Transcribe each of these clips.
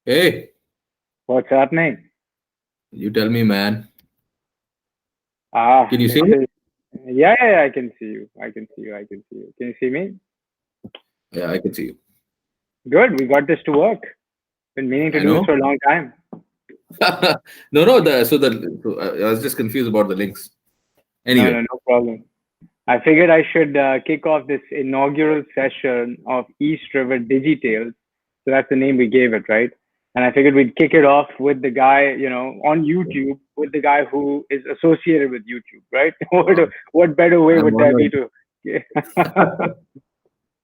Hey, What's happening? you tell me, man. Can you This see me? is yeah, I can see you. I can see you. I can see you. Can you see me? Yeah, I can see you. Good. We got this to work. Been meaning to I do this know. for a long time. No, no. I was just confused about the links. Anyway, No problem. I figured I should kick off this inaugural session of East River DigiTales. So that's the name we gave it, right? And I figured we'd kick it off with the guy, on YouTube, with the guy who is associated with YouTube, right? What better way I'm would there be honored. to?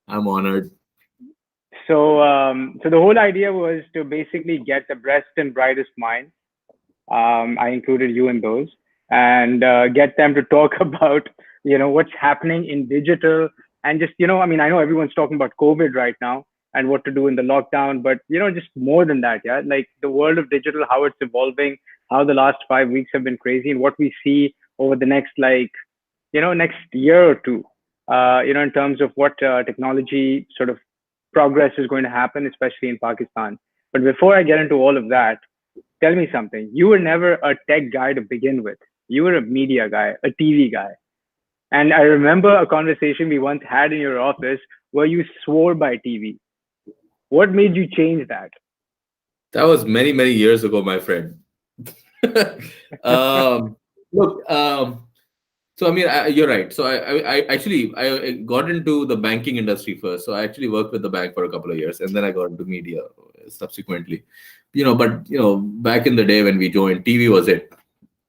I'm honored. So the whole idea was to basically get the best and brightest minds. I included you in those, and get them to talk about what's happening in digital, and just I mean, I know everyone's talking about COVID right now and what to do in the lockdown, but just more than that, yeah, like the world of digital, how it's evolving, how the last 5 weeks have been crazy, and what we see over the next next year or two, in terms of what technology sort of progress is going to happen, especially in Pakistan. But before I get into all of that, tell me something. You were never a tech guy to begin with. You were a media guy, a TV guy. And I remember a conversation we once had in your office where you swore by TV. What made you change that? That was many, many years ago, my friend. um, look, so I mean, you're right. So I got into the banking industry first. So I actually worked with the bank for a couple of years, and then I got into media subsequently. But back in the day when we joined, TV was it,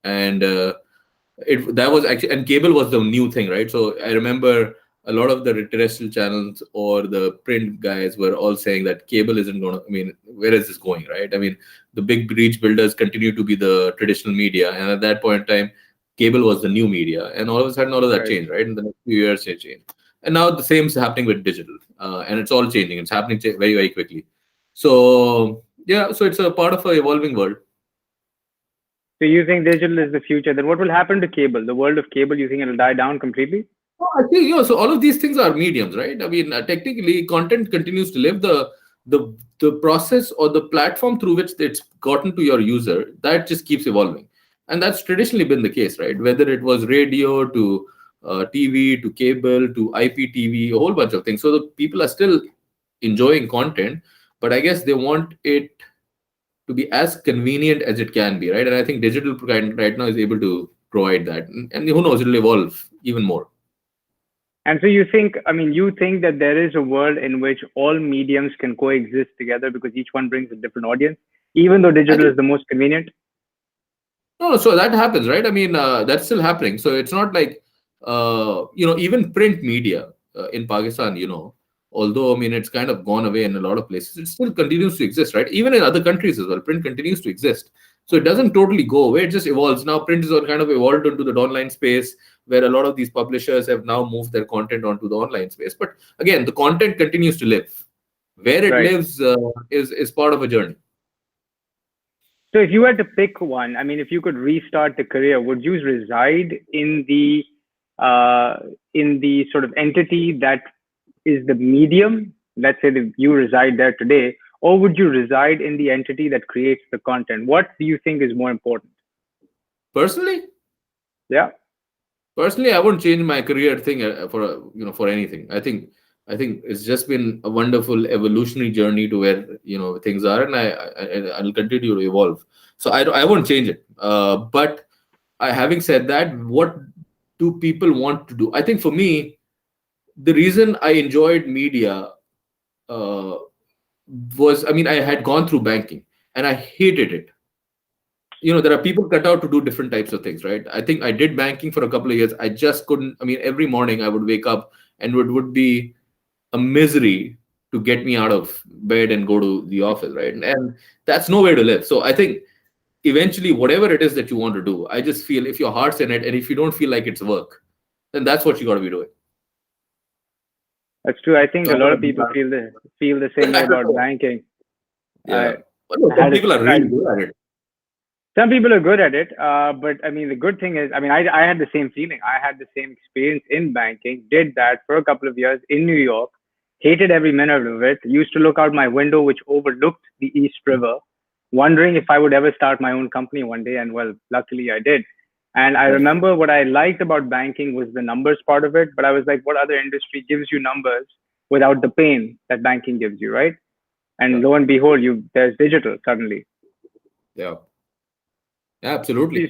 and it that was actually, and cable was the new thing, right? So I remember a lot of the terrestrial channels or the print guys were all saying that cable isn't going to, I mean, where is this going, right? I mean, the big breach builders continue to be the traditional media, and at that point in time cable was the new media, and all of a sudden all of that Right. changed, right? In the next few years it changed, and now the same is happening with digital, and it's all changing. It's happening very, very quickly. So yeah, so it's a part of an evolving world. So you think digital is the future? Then what will happen to cable? The world of cable, you think it'll die down completely? Oh, I think, so all of these things are mediums, right? I mean, technically, content continues to live. The process or the platform through which it's gotten to your user, that just keeps evolving, and that's traditionally been the case, right? Whether it was radio to TV to cable to IPTV, a whole bunch of things. So the people are still enjoying content, but I guess they want it to be as convenient as it can be, right? And I think digital right now is able to provide that, and who knows, it'll evolve even more. And so you think, I mean, you think that there is a world in which all mediums can coexist together because each one brings a different audience, even though I digital think is the most convenient? no, so that happens, right? I mean, that's still happening. So it's not like, even print media in Pakistan, although I mean it's kind of gone away in a lot of places, it still continues to exist, right? Even in other countries as well, print continues to exist. So it doesn't totally go away; it just evolves. Now, print is all kind of evolved into the online space, where a lot of these publishers have now moved their content onto the online space. But again, the content continues to live. Where it Right. lives is part of a journey. So if you had to pick one, I mean, if you could restart the career, would you reside uh, in the sort of entity that is the medium? Let's say that you reside there today, or would you reside in the entity that creates the content? What do you think is more important? Personally, Yeah, Personally, I wouldn't change my career thing for for anything. I think it's just been a wonderful evolutionary journey to where things are, and I'll continue to evolve. So I won't change it. But having said that, what do people want to do? I think for me, the reason I enjoyed media uh, was, I mean, I had gone through banking and I hated it. There are people cut out to do different types of things, right? I think I did banking for a couple of years. I just couldn't. I mean, every morning I would wake up and would be a misery to get me out of bed and go to the office, right? And that's no way to live. So I think eventually, whatever it is that you want to do, I just feel if your heart's in it and if you don't feel like it's work, then that's what you got to be doing. that's true. I think So a I lot don't of people feel the same way I don't about know. banking. Yeah. I, But no, I some had a, people are I, really good at it. some people are good at it, but I mean, the good thing is, I mean, I had the same feeling. I had the same experience in banking, did that for a couple of years in New York, Hated every minute of it. Used to look out my window, which overlooked the East River, wondering if I would ever start my own company one day. And well, luckily I did. And I Right. remember what I liked about banking was the numbers part of it. But I was like, what other industry gives you numbers without the pain that banking gives you, right? And Yeah. lo and behold, you there's digital suddenly. Yeah. Absolutely.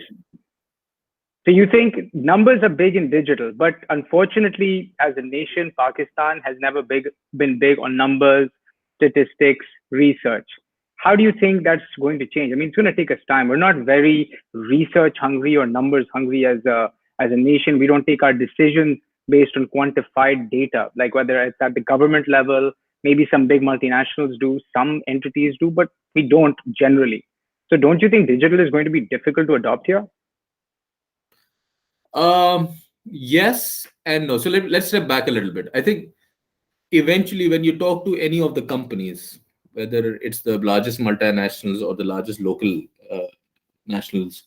So you think numbers are big in digital, but unfortunately, as a nation, Pakistan has never been big on numbers, statistics, research. How do you think that's going to change? I mean, it's going to take us time. We're not very research hungry or numbers hungry as a nation. We don't take our decisions based on quantified data, like whether it's at the government level, maybe some big multinationals do, some entities do, but we don't generally. So don't you think digital is going to be difficult to adopt here? Yes and no. So let's step back a little bit. I think eventually, when you talk to any of the companies, whether it's the largest multinationals or the largest local uh, nationals,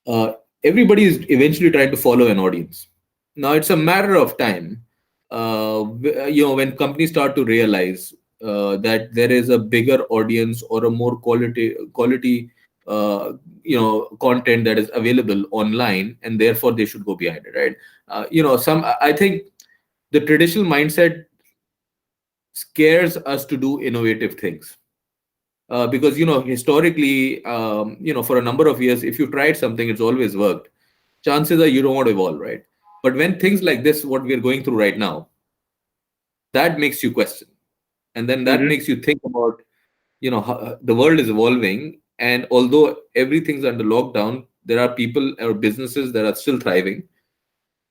uh, everybody is eventually trying to follow an audience. Now it's a matter of time, when companies start to realize that there is a bigger audience or a more quality content that is available online, and therefore they should go behind it, right? Some I think the traditional mindset scares us to do innovative things, because historically, for a number of years, if you tried something, it's always worked. Chances are you don't want to evolve, right? But when things like this, what we're going through right now, that makes you question, and then that Mm-hmm. makes you think about, how the world is evolving, and although everything's under lockdown, there are people or businesses that are still thriving.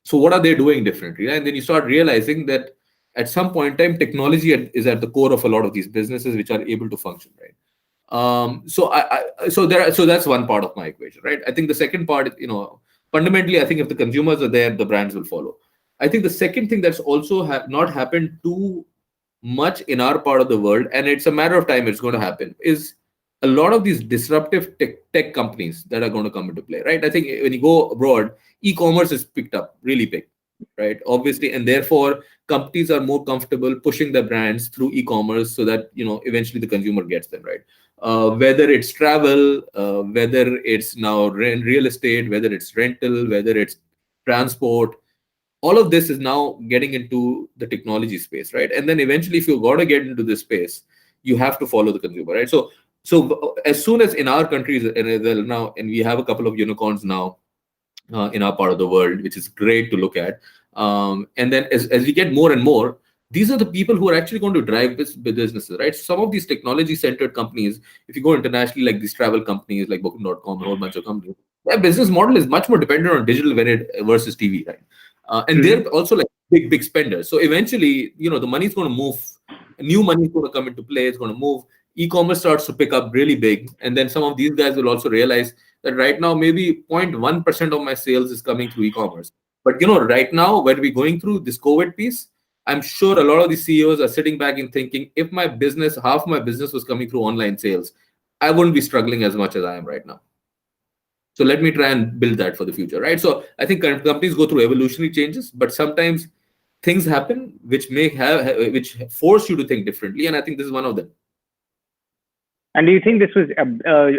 So what are they doing differently, right? And then you start realizing that at some point in time, technology is at the core of a lot of these businesses which are able to function, right? So that's one part of my equation, right? I think the second part, fundamentally, I think if the consumers are there, the brands will follow. I think the second thing that's also not happened too much in our part of the world, and it's a matter of time it's going to happen, is a lot of these disruptive tech companies that are going to come into play, right? I think when you go abroad, e-commerce is picked up really big, right? Obviously, and therefore companies are more comfortable pushing their brands through e-commerce so that eventually the consumer gets them, right? Whether it's travel, whether it's now real estate, whether it's rental, whether it's transport, all of this is now getting into the technology space, right? And then eventually, if you're going to get into this space, you have to follow the consumer, right? So as soon as in our countries, and now, and we have a couple of unicorns now in our part of the world, which is great to look at. And then as we get more and more, these are the people who are actually going to drive this businesses, right? Some of these technology centered companies, if you go internationally, like these travel companies like Booking.com, a whole bunch of companies, their business model is much more dependent on digital versus TV, right? And Mm-hmm. they're also like big spenders. So eventually, the money is going to move, new money is going to come into play, it's going to move. E-commerce starts to pick up really big, and then some of these guys will also realize that right now maybe 0.1% of my sales is coming through e-commerce. But right now, when we're going through this COVID piece, I'm sure a lot of the CEOs are sitting back and thinking, if my business, half my business was coming through online sales, I wouldn't be struggling as much as I am right now. So let me try and build that for the future, right? So I think companies go through evolutionary changes, but sometimes things happen which which force you to think differently, and I think this is one of them. And do you think this was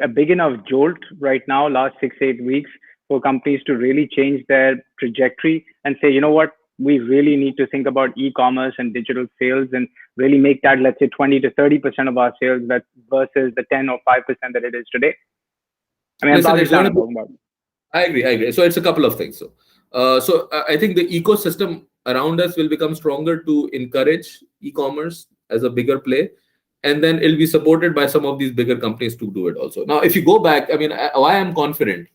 a big enough jolt right now, last 6 8 weeks, for companies to really change their trajectory and say, you know what, we really need to think about e-commerce and digital sales and really make that, let's say, 20 to 30% of our sales, that versus the 10 or 5% that it is today? I mean, in Listen, it's Pakistan, going to I'm be. talking about. I agree. I agree. So it's a couple of things. So I think the ecosystem around us will become stronger to encourage e-commerce as a bigger play, and then it'll be supported by some of these bigger companies to do it also. Now, if you go back, I mean, why I'm confident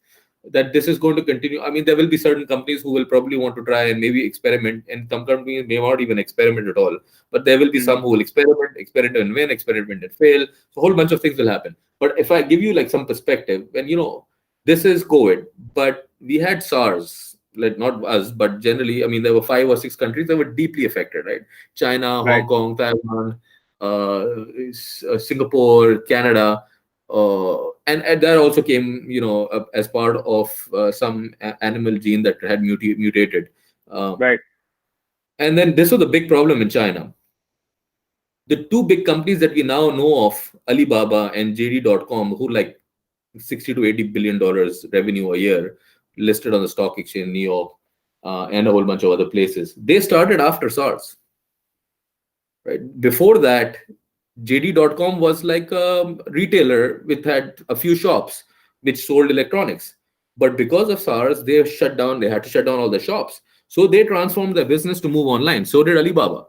that this is going to continue. I mean, there will be certain companies who will probably want to try and maybe experiment, and some companies may not even experiment at all. But there will be some Mm. who will experiment and win, experiment and fail. So a whole bunch of things will happen. But if I give you like some perspective, when this is COVID, but we had SARS, like not us, but generally, I mean, there were 5 or 6 countries that were deeply affected, right? China, Right. Hong Kong, Taiwan, Singapore, Canada, and that also came, up as part of some animal gene that had mutated. Um, Right. and then this was a big problem in China. The two big companies that we now know of, Alibaba and JD.com, who like 60 to 80 billion dollars revenue a year, listed on the stock exchange in New York, and a whole bunch of other places. They started after SARS, right? Before that, JD.com was like a retailer with had a few shops which sold electronics. But because of SARS, they shut down. They had to shut down all the shops. So they transformed their business to move online. So did Alibaba,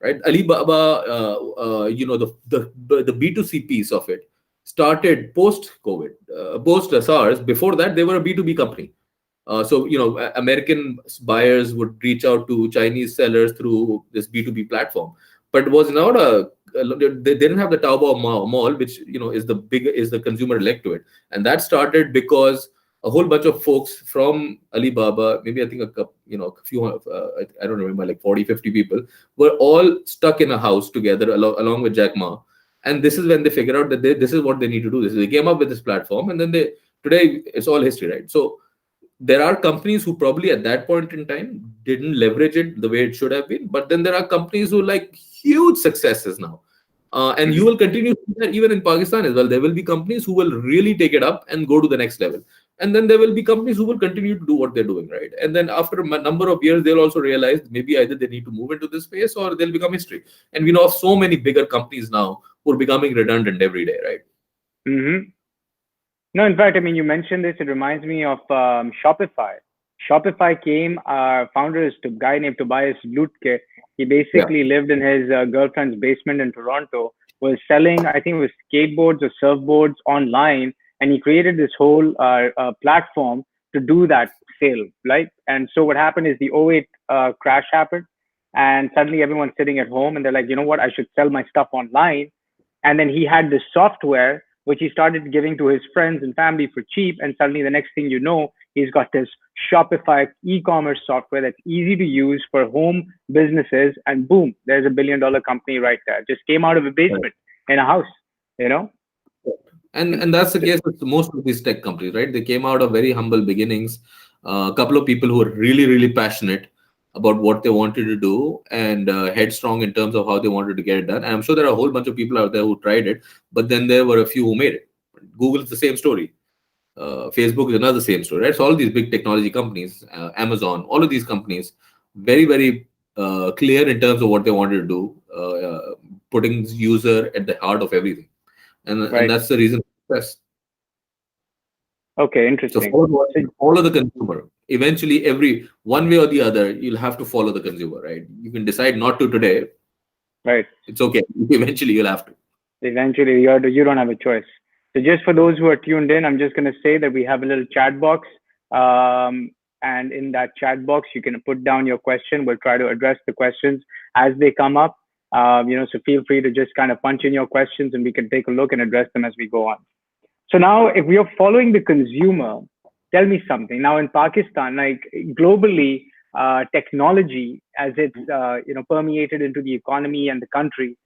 right? Alibaba, the B2C piece of it started post COVID, post SARS. Before that, they were a B2B company. American buyers would reach out to Chinese sellers through this B2B platform, but it was not they didn't have the Taobao mall, which is the consumer leg to it, and that started because a whole bunch of folks from Alibaba, maybe I think a few, I don't remember, like 40, 50 people, were all stuck in a house together along with Jack Ma, and this is when they figured out that this is what they need to do. They came up with this platform, and then today it's all history, right? So there are companies who probably at that point in time didn't leverage it the way it should have been, but then there are companies who like huge successes now, and you Hmm. will continue to see that even in Pakistan as well. There will be companies who will really take it up and go to the next level, and then there will be companies who will continue to do what they're doing, right? And then after a number of years, they'll also realize maybe either they need to move into this space or they'll become history. And we know of so many bigger companies now who are becoming redundant every day, right? Hmm. No, in fact, I mean, you mentioned this. It reminds me of Shopify. Shopify came, founder is a guy named Tobias Lutke. He Yeah. basically lived in his girlfriend's basement in Toronto, was selling, I think it was skateboards or surfboards online. And he created this whole platform to do that sale, right? And so what happened is the '08 crash happened. And suddenly everyone's sitting at home and they're like, you know what? I should sell my stuff online. And then he had this software which he started giving to his friends and family for cheap. And suddenly, the next thing you know, he's got this Shopify e-commerce software that's easy to use for home businesses. And boom, there's a $1 billion company right there. Just came out of a basement in a house, you know? And that's the case with most of these tech companies, right? They came out of very humble beginnings. A couple of people who are really, really passionate about what they wanted to do and headstrong in terms of how they wanted to get it done. And I'm sure there are a whole bunch of people out there who tried it, but then there were a few who made it. Google is the same story. Facebook is another same story, right? So all these big technology companies, Amazon, all of these companies, very, very clear in terms of what they wanted to do, putting user at the heart of everything, and Right. that's the reason for success. Okay, So interesting. So, follow the consumer. Eventually, every one way or the other, you'll have to follow the consumer, right? You can decide not to today. right. It's okay. Eventually, you'll have to. Eventually, you don't have a choice. So just for those who are tuned in, I'm just going to say that we have a little chat box. And in that chat box, you can put down your question. We'll try to address the questions as they come up. So feel free to just kind of punch in your questions and we can take a look and address them as we go on. So now, if we are following the consumer, tell me something. Now in Pakistan, like globally, technology as it's permeated into the economy and the country,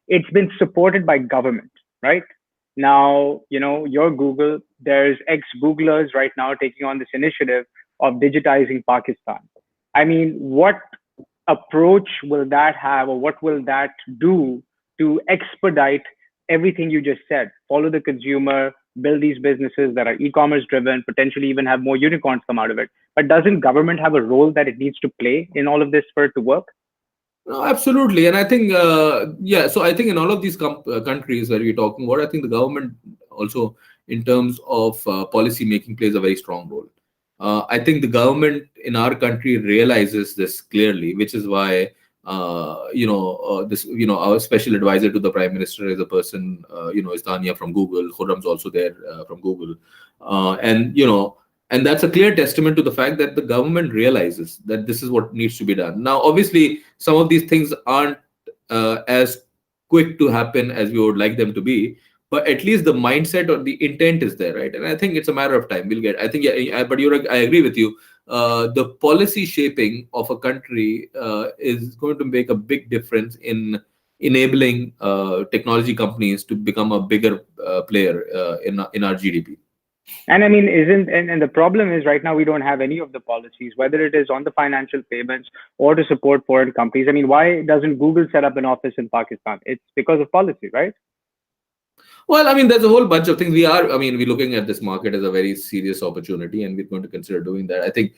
it's been supported by government, right? Now, your Google, there's ex-Googlers right now taking on this initiative of digitizing Pakistan. I mean, what approach will that have, or what will that do to expedite everything you just said? Follow the consumer, build these businesses that are e-commerce driven, potentially even have more unicorns come out of it. But doesn't government have a role that it needs to play in all of this for it to work? No, absolutely, and I think yeah. So I think in all of these countries where we're talking about, I think the government also, in terms of policy making, plays a very strong role. I think the government in our country realizes this clearly, which is why our special advisor to the prime minister is a person, is Tanya from Google. Khurram's also there from Google, and and that's a clear testament to the fact that the government realizes that this is what needs to be done. Now, obviously, some of these things aren't as quick to happen as we would like them to be, but at least the mindset or the intent is there, right? And I think it's a matter of time. We'll get. I think, yeah, but I agree with you. The policy shaping of a country is going to make a big difference in enabling technology companies to become a bigger player in our GDP. And I mean, isn't and the problem is right now we don't have any of the policies, whether it is on the financial payments or to support foreign companies. I mean, why doesn't Google set up an office in Pakistan? It's because of policy, right? Well, I mean, there's a whole bunch of things. I mean, we're looking at this market as a very serious opportunity, and we're going to consider doing that. I think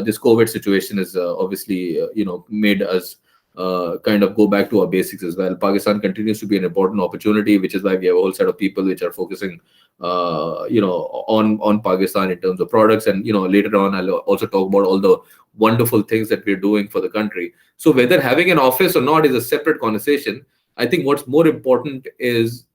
this COVID situation has obviously, made us kind of go back to our basics as well. Pakistan continues to be an important opportunity, which is why we have a whole set of people which are focusing, on Pakistan in terms of products. And later on, I'll also talk about all the wonderful things that we're doing for the country. So whether having an office or not is a separate conversation. I think what's more important is,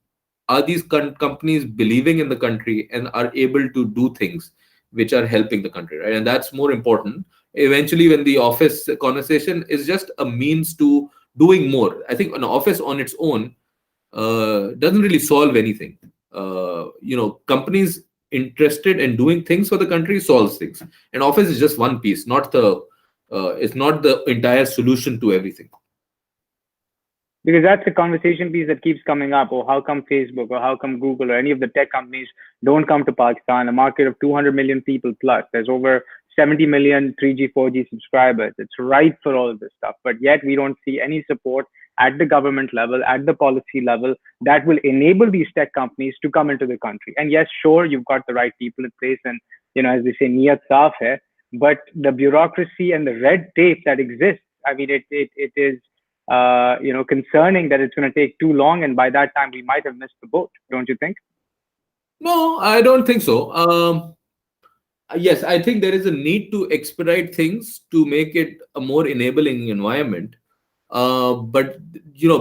are these companies believing in the country and are able to do things which are helping the country, right? And that's more important. Eventually, when the office conversation is just a means to doing more, I think an office on its own doesn't really solve anything. Companies interested in doing things for the country solves things, and office is just one piece, not the it's not the entire solution to everything. Because that's the conversation piece that keeps coming up. Or how come Facebook or how come Google or any of the tech companies don't come to Pakistan, a market of 200 million people plus? There's over 70 million 3G, 4G subscribers. It's ripe for all of this stuff. But yet we don't see any support at the government level, at the policy level, that will enable these tech companies to come into the country. And yes, sure, you've got the right people in place, and as they say, niyat saaf hai. But the bureaucracy and the red tape that exists, I mean, it is concerning that it's going to take too long, and by that time we might have missed the boat. Don't you think? No, I don't think so. Yes, I think there is a need to expedite things to make it a more enabling environment. But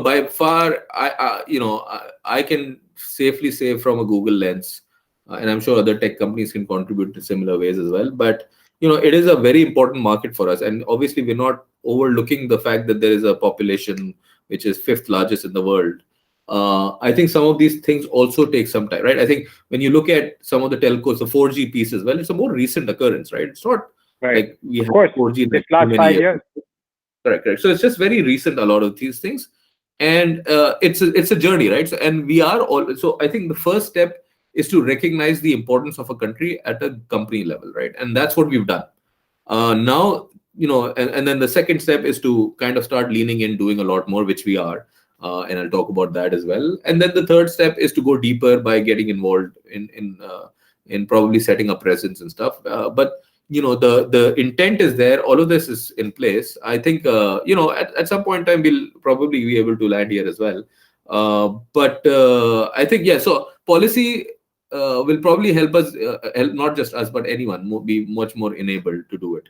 by far, I can safely say from a Google lens, and I'm sure other tech companies can contribute in similar ways as well. But it is a very important market for us, and obviously we're not overlooking the fact that there is a population which is fifth largest in the world. I think some of these things also take some time, right? I think when you look at some of the telcos, the 4G pieces, well, it's a more recent occurrence, right? It's not Right. like we Of had course, 4G in this like too last many five years. years. Correct, correct. So it's just very recent, a lot of these things, and it's a journey, right? So, and we are all. So I think the first step is to recognize the importance of a country at a company level, right? And that's what we've done. Now, and then the second step is to kind of start leaning in, doing a lot more, which we are, and I'll talk about that as well. And then the third step is to go deeper by getting involved in probably setting up presence and stuff. But the intent is there. All of this is in place. I think at some point in time we'll probably be able to land here as well. But I think, yeah. So policy will probably help us, help not just us but anyone be much more enabled to do it.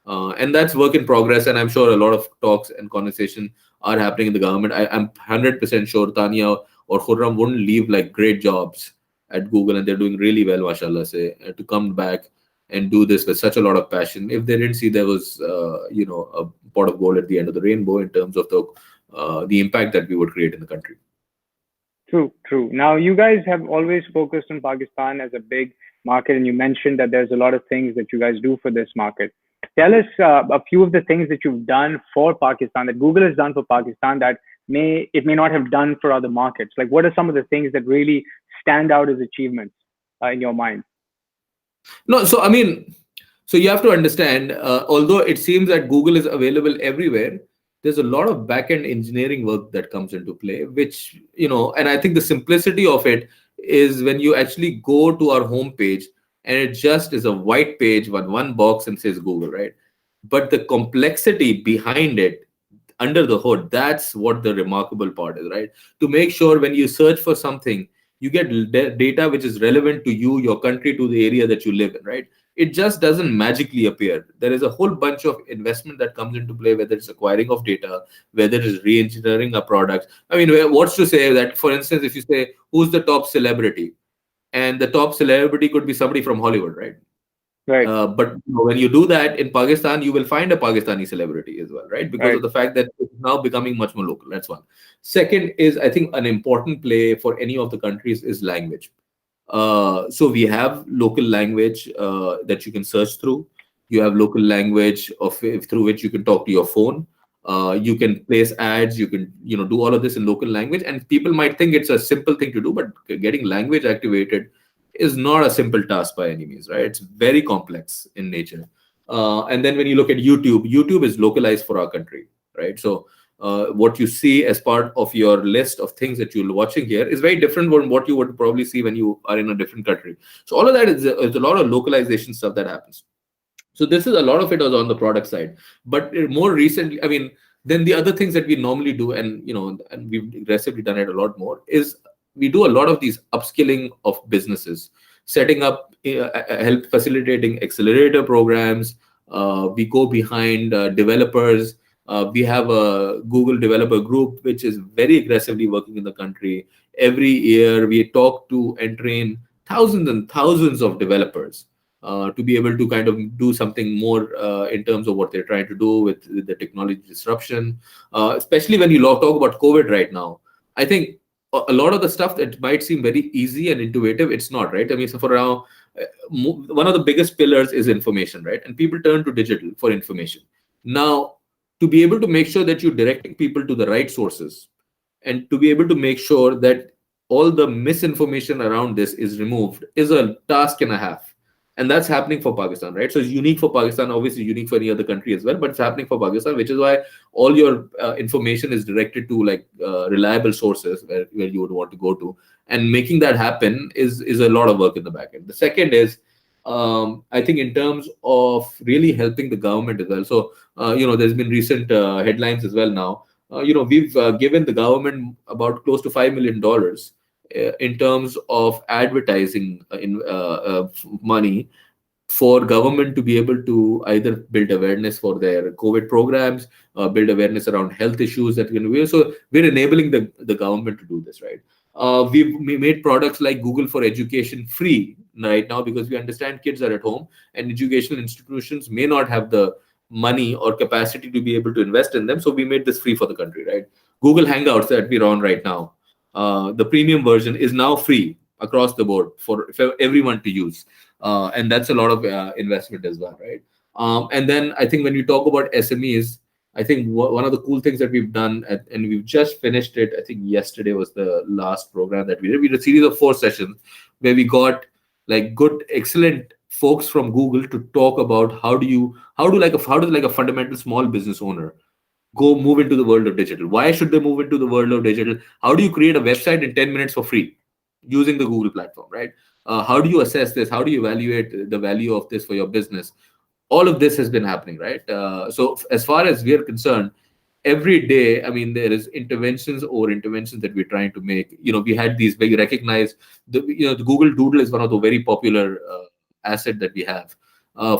And that's work in progress. And I'm sure a lot of talks and conversation are happening in the government. I'm 100% sure Tanya or Khurram wouldn't leave like great jobs at Google, and they're doing really well, mashallah, say, to come back and do this with such a lot of passion if they didn't see there was a pot of gold at the end of the rainbow in terms of the impact that we would create in the country. True, true. Now, you guys have always focused on Pakistan as a big market, and you mentioned that there's a lot of things that you guys do for this market. Tell us a few of the things that you've done for Pakistan, that Google has done for Pakistan, that may not have done for other markets. Like, what are some of the things that really stand out as achievements in your mind? No, so I mean, so you have to understand, although it seems that Google is available everywhere, there's a lot of back-end engineering work that comes into play, which, and I think the simplicity of it is when you actually go to our homepage and it just is a white page with one box and says Google, right? But the complexity behind it, under the hood, that's what the remarkable part is, right? To make sure when you search for something, you get data which is relevant to you, your country, to the area that you live in, right? It just doesn't magically appear. There is a whole bunch of investment that comes into play, whether it's acquiring of data, whether it's re-engineering a product. I mean, what's to say that, for instance, if you say who's the top celebrity, and the top celebrity could be somebody from Hollywood, right? Right, But when you do that in Pakistan, you will find a Pakistani celebrity as well, right? Because right. of the fact that it's now becoming much more local. That's one. Second is, I think, an important play for any of the countries is language. So we have local language that you can search through. You have local language through which you can talk to your phone. You can place ads. You can do all of this in local language. And people might think it's a simple thing to do, but getting language activated is not a simple task by any means, right? It's very complex in nature. And then when you look at YouTube, YouTube is localized for our country, right? So what you see as part of your list of things that you're watching here is very different from what you would probably see when you are in a different country. So all of that is a lot of localization stuff that happens. So this is a lot of it was on the product side, but more recently, I mean, then the other things that we normally do, and and we've aggressively done it a lot more, is we do a lot of these upskilling of businesses, setting up, help facilitating accelerator programs. We go behind developers. We have a Google developer group which is very aggressively working in the country. Every year, we talk to and train thousands and thousands of developers to be able to kind of do something more in terms of what they're trying to do with the technology disruption. Especially when you talk about COVID right now, I think a lot of the stuff that might seem very easy and intuitive, it's not, right? I mean, so for now, one of the biggest pillars is information, right? And people turn to digital for information. Now, to be able to make sure that you're directing people to the right sources, and to be able to make sure that all the misinformation around this is removed, is a task and a half. And that's happening for Pakistan, right? So it's unique for Pakistan, obviously unique for any other country as well, but it's happening for Pakistan, which is why all your information is directed to like reliable sources where you would want to go to. And making that happen is a lot of work in the back end. The second is, I think in terms of really helping the government as well. So, there's been recent headlines as well now. We've given the government about close to $5 million in terms of advertising money for government to be able to either build awareness for their COVID programs, build awareness around health issues that can be. So we're enabling the government to do this, right? We made products like Google for Education free right now because we understand kids are at home and educational institutions may not have the money or capacity to be able to invest in them. So we made this free for the country, right? Google Hangouts that we're on right now, the premium version is now free across the board for everyone to use. And that's a lot of investment as well, right? And then I think when you talk about SMEs, I think one of the cool things that we've done, and we've just finished it, I think yesterday was the last program that we did. We did a series of 4 sessions where we got like good, excellent folks from Google to talk about how does like a fundamental small business owner go move into the world of digital? Why should they move into the world of digital? How do you create a website in 10 minutes for free using the Google platform, right? How do you assess this? How do you evaluate the value of this for your business? All of this has been happening, right? So as far as we're concerned, every day, I mean, there is interventions that we're trying to make. We had these very recognized, the Google Doodle is one of the very popular asset that we have.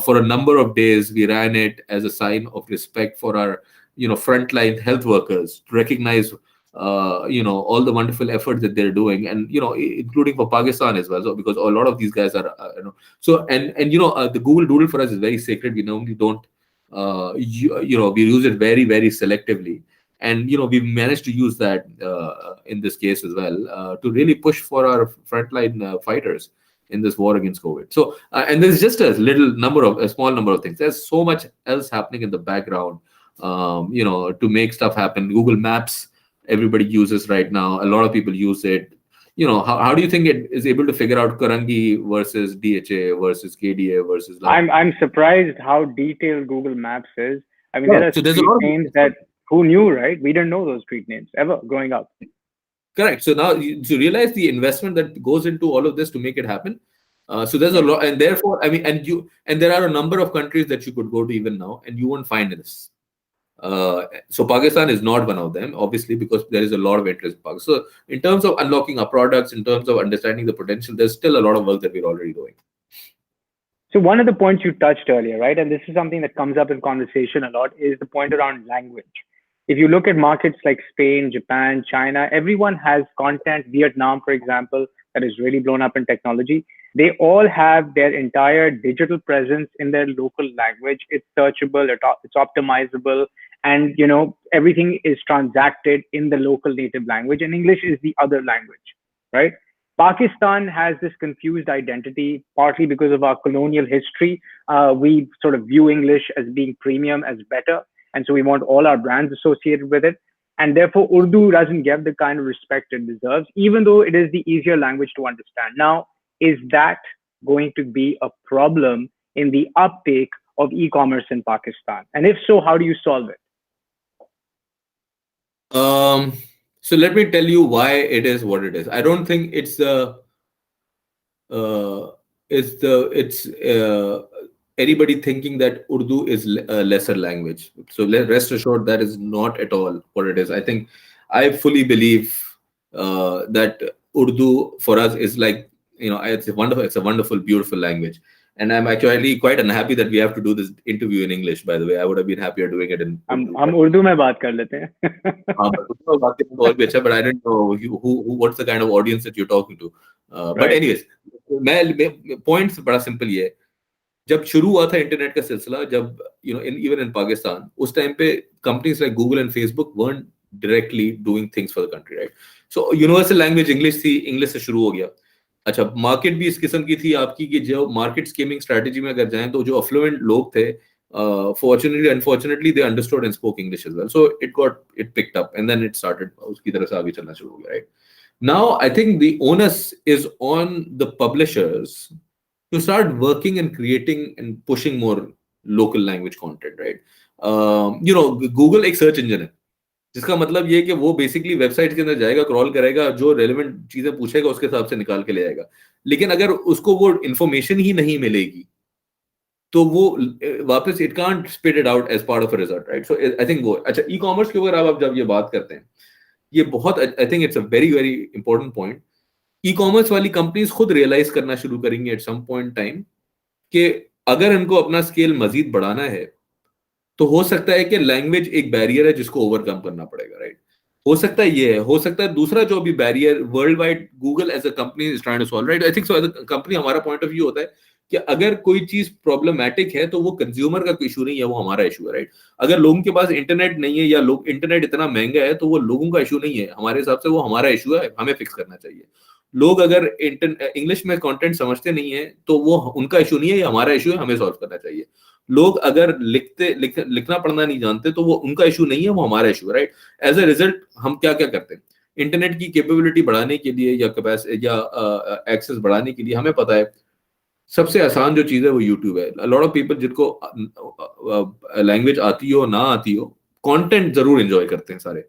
For a number of days, we ran it as a sign of respect for our frontline health workers, to recognize all the wonderful efforts that they're doing, and including for Pakistan as well. So because a lot of these guys are so the Google Doodle for us is very sacred. We normally don't we use it very, very selectively, and we managed to use that in this case as well, to really push for our frontline fighters in this war against COVID. So and there's just a small number of things. There's so much else happening in the background to make stuff happen. Google Maps, everybody uses right now. A lot of people use it. How do you think it is able to figure out Karangi versus DHA versus KDA versus like? I'm surprised how detailed Google Maps is. I mean, Yeah, there are so there's a street lot of names that who knew, right? We didn't know those street names ever growing up. correct. So now to realize the investment that goes into all of this to make it happen. So there's a Yeah. lot, and therefore, I mean, and there are a number of countries that you could go to even now, and you won't find this. So Pakistan is not one of them, obviously, because there is a lot of interest in Pakistan. So in terms of unlocking our products, in terms of understanding the potential, there's still a lot of work that we're already doing. So one of the points you touched earlier, right, and this is something that comes up in conversation a lot, is the point around language. If you look at markets like Spain, Japan, China, everyone has content. Vietnam, for example, that is really blown up in technology. They all have their entire digital presence in their local language. It's searchable, it's optimizable, and everything is transacted in the local native language, and English is the other language, right? Pakistan has this confused identity, partly because of our colonial history. We sort of view English as being premium, as better, and so we want all our brands associated with it. And therefore, Urdu doesn't get the kind of respect it deserves, even though it is the easier language to understand. Now, is that going to be a problem in the uptake of e-commerce in Pakistan? And if so, how do you solve it? Um, so let me tell you why it is what it is. I don't think uh, it's anybody thinking that Urdu is a lesser language. So rest assured that is not at all what it is. I think I fully believe that Urdu for us is like, it's a wonderful, beautiful language. And I'm actually quite unhappy that we have to do this interview in English. By the way, I would have been happier doing it in Urdu. हम उर्दू में बात कर लेते हैं. हाँ, but उसमें बात करना तो और भी अच्छा, but I don't know what's the kind of audience that you're talking to. But Right. anyways, points बड़ा सिंपल ये है. जब शुरू हुआ था इंटरनेट का सिलसिला, जब इवन इन पाकिस्तान, उस टाइम पे companies like Google and Facebook weren't directly doing things for the country, right? So universal language English थी, इंग्लिश से शुरू हो गया. अच्छा, मार्केट भी इस किस्म की थी आपकी कि जो मार्केट स्कीमिंग स्ट्रेटजी में अगर जाएं तो जो अफ्लुएंट लोग थे, fortunately unfortunately they understood and spoke English as well, so it picked up and then it started उसकी तरह से आगे चलना शुरू हो गया, right? Now I think the onus is on the publishers to start working and creating and pushing more local language content, right? Google एक search engine है, जिसका मतलब ये है कि वो बेसिकली वेबसाइट के अंदर जाएगा, क्रॉल करेगा, जो रेलेवेंट चीजें पूछेगा उसके हिसाब से निकाल के ले आएगा. लेकिन अगर उसको वो इंफॉर्मेशन ही नहीं मिलेगी तो वो वापस it can't spit it out as part of a result, right? So I think वो अच्छा, ई कॉमर्स के ऊपर आप जब ये बात करते हैं, ये बहुत, I think it's a very very important point. E commerce वाली कंपनीज खुद रियलाइज करना शुरू करेंगे एट सम पॉइंट टाइम कि अगर इनको अपना स्केल मजीद बढ़ाना है तो हो सकता है कि लैंग्वेज एक बैरियर है जिसको ओवरकम करना पड़ेगा, राइट? हो सकता है ये है, हो सकता है दूसरा जो अभी barrier world wide Google as a company is trying to solve, right? I think so as a company हमारा पॉइंट ऑफ व्यू होता है कि अगर कोई चीज प्रॉब्लमैटिक है तो वो कंज्यूमर का इशू नहीं है, वो हमारा इशू है, राइट? अगर लोगों के पास इंटरनेट नहीं है या लोग इंटरनेट इतना महंगा है तो वो लोगों का इशू नहीं है, हमारे हिसाब से वो हमारा इशू है, हमें फिक्स करना चाहिए. लोग अगर इंग्लिश में कंटेंट समझते नहीं है तो वो उनका इशू नहीं है, ये हमारा इशू है, हमें सॉल्व करना चाहिए. लोग अगर लिखना पढ़ना नहीं जानते तो वो उनका इशू नहीं है, वो हमारा इशू है, राइट? एज अ रिजल्ट हम क्या क्या करते हैं, इंटरनेट की कैपेबिलिटी बढ़ाने के लिए या कैपेसिटी या एक्सेस बढ़ाने के लिए हमें पता है सबसे आसान जो चीज है वो यूट्यूब है. लॉट ऑफ पीपल जिनको लैंग्वेज आती हो ना आती हो, कंटेंट जरूर एंजॉय करते हैं सारे.